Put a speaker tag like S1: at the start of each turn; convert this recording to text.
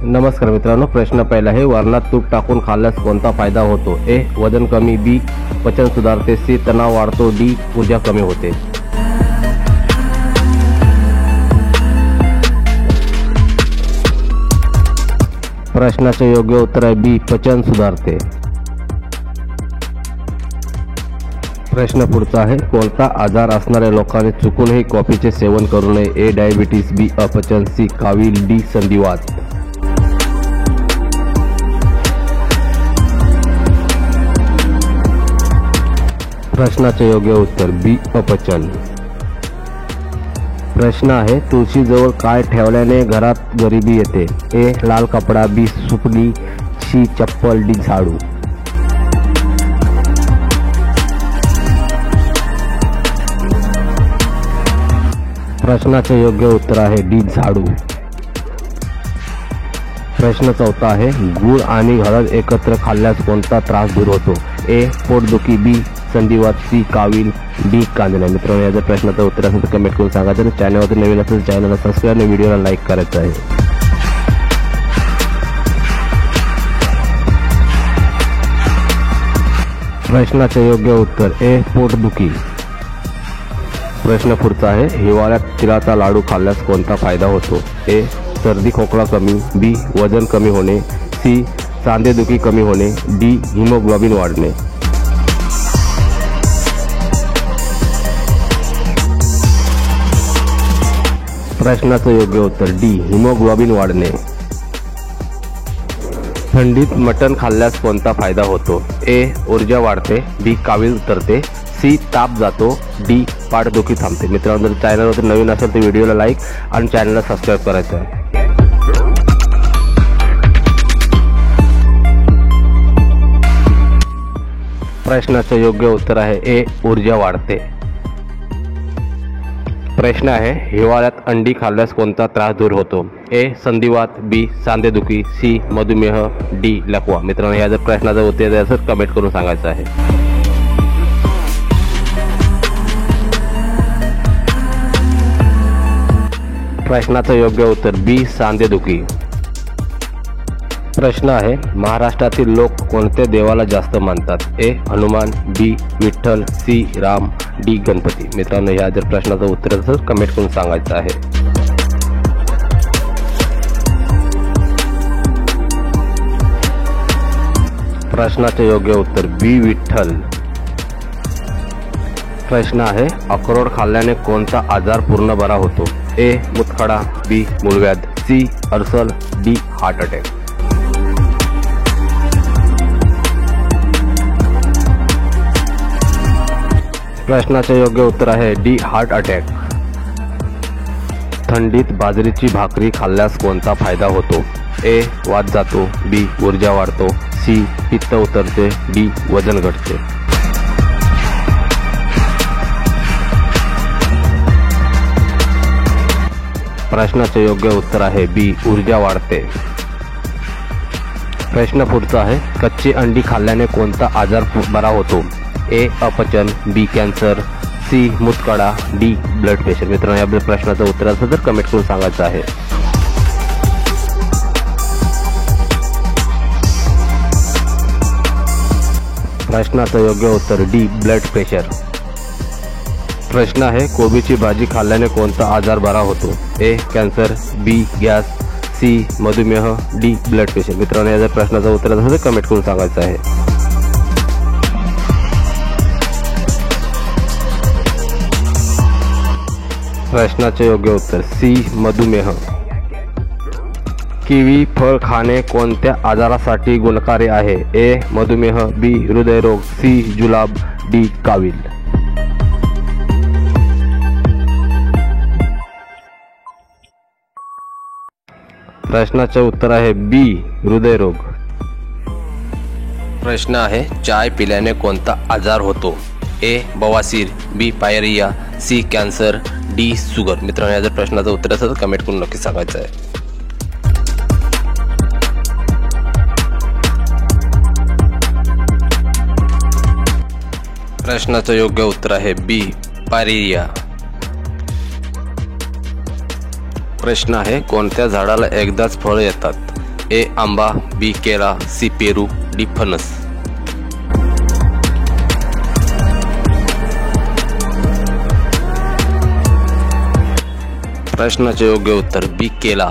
S1: नमस्कार मित्रांनो, प्रश्न पहिला आहे, वरणात तूप टाकून खाल्ल्यास कोणता फायदा होतो? ए. वजन कमी, बी. पचन सुधारते, सी. तणाव वाढतो, डी. ऊर्जा कमी होते. प्रश्नाचे योग्य उत्तर आहे बी. पचन सुधारते. प्रश्न पुढचा आहे, कोणता आजार असणाऱ्या लोकांनी चुकूनही कॉफीचे सेवन करू नये? ए. Diabetes, B. अपचन, सी. कावीळ, डी. संधिवात. प्रश्नाचे योग्य उत्तर बी. अपचन. प्रश्न आहे, तुळशीजवळ काय ठेवल्याने घरात गरिबी येते? ए. लाल कपडा, बी. सुपली, सी. चप्पल, डी. झाडू. प्रश्नाचे योग्य उत्तर आहे डी. झाडू. प्रश्न चौथा आहे, गूळ आणि हळद एकत्र खाल्ल्यास कोणता त्रास दूर होतो? ए. पोटदुखी, बी. संधिवात, सी. कावीळ, डी. कांदण्या. मित्रांनो, या जर प्रश्नाचं उत्तर असेल तर कमेंट करून सांगा. जर चॅनलवर नवीन असेल तर चॅनलला सबस्क्राईब आणि व्हिडिओला लाईक करायचं आहे. प्रश्नाचे योग्य उत्तर ए. पोटदुखी. प्रश्न पुढचा आहे, हिवाळ्यात तिळाचा लाडू खाल्ल्यास कोणता फायदा होतो? ए. सर्दी खोकला कमी, बी. वजन कमी होणे, सी. सांधेदुखी कमी होणे, डी. हिमोग्लोबिन वाढणे. प्रश्नाचं योग्य उत्तर डी. हिमोग्लोबिन वाढणे. थंडीत मटण खाल्ल्यास कोणता फायदा होतो? ए. ऊर्जा वाढते, बी. कावीळ उतरते, सी. ताप जातो, डी. पाठदुखी थांबते. मित्रांनो, जर चॅनलवर नवीन असेल तर व्हिडिओला लाईक आणि चॅनलला सबस्क्राईब करायचं आहे. प्रश्नाचे योग्य उत्तर आहे ए. ऊर्जा वाढते. प्रश्न आहे, हिवाळ्यात अंडी खाल्ल्यास कोणता त्रास दूर होतो? ए. संधिवात, बी. सांधेदुखी, सी. मधुमेह, डी. लकवा. मित्रांनो, या जर प्रश्नाचं उत्तर असेल कमेंट करून सांगायचं आहे. प्रश्नाचं योग्य उत्तर बी. सांधेदुखी. प्रश्न आहे, महाराष्ट्रातील लोक कोणत्या देवाला जास्त मानतात? ए. हनुमान, बी. विठ्ठल, सी. राम, डी. गणपती. मित्रांनो, या जर प्रश्नाचं उत्तर असेल कमेंट करून सांगायचं आहे. प्रश्नाचे योग्य उत्तर बी. विठ्ठल. प्रश्न आहे, अक्रोड खाल्ल्याने कोणता आजार पूर्ण बरा होतो? ए. मूतखडा, बी. मूळव्याध, सी. अर्सल, डी. Heart attack. प्रश्नाचे योग्य उत्तर आहे डी. Heart attack. थंडीत बाजरीची भाकरी खाल्ल्यास कोणता फायदा होतो? ए. वात जातो, बी. ऊर्जा वाढतो, सी. पित्त उतरते, डी. वजन घटते. प्रश्नाचे योग्य उत्तर आहे बी. ऊर्जा वाढते. प्रश्न पुढचा आहे, कच्ची अंडी खाल्ल्याने कोणता आजार बरा होतो? ए. अपचन, बी. कॅन्सर, सी. मूतखडा, डी. Blood pressure. मित्रांनो, या प्रश्नाचं उत्तर असेल तर कमेंट करून सांगायचं आहे. प्रश्नाचं योग्य उत्तर डी. Blood pressure. प्रश्न आहे, कोबीची भाजी खाल्ल्याने कोणता आजार बरा होतो? A. Cancer, B. Gas, C. मधुमेह, डी. Blood pressure. मित्रांनो, या जर प्रश्नाचं उत्तर असेल तर कमेंट करून सांगायचं आहे. प्रश्नाचे योग्य उत्तर सी. मधुमेह. किवी फळ खाणे कोणत्या आजारासाठी गुणकारी आहे? ए. मधुमेह, बी. हृदयरोग, सी. जुलाब, डी. कावीळ. प्रश्नाचे उत्तर आहे बी. हृदयरोग. प्रश्न आहे, चाय पिल्याने कोणता आजार होतो? ए. बवासीर, B. Pyorrhoea, C. Cancer, D. Sugar. मित्रांनो, या जर प्रश्नाचं उत्तर असेल तर कमेंट करून नक्की सांगायचं आहे. प्रश्नाचं योग्य उत्तर आहे बी. पायरिया. प्रश्न आहे, कोणत्या झाडाला एकदाच फळ येतात? ए आंबा, बी केळा, सी पेरू, डी फणस. प्रश्नाचे योग्य उत्तर बी केला.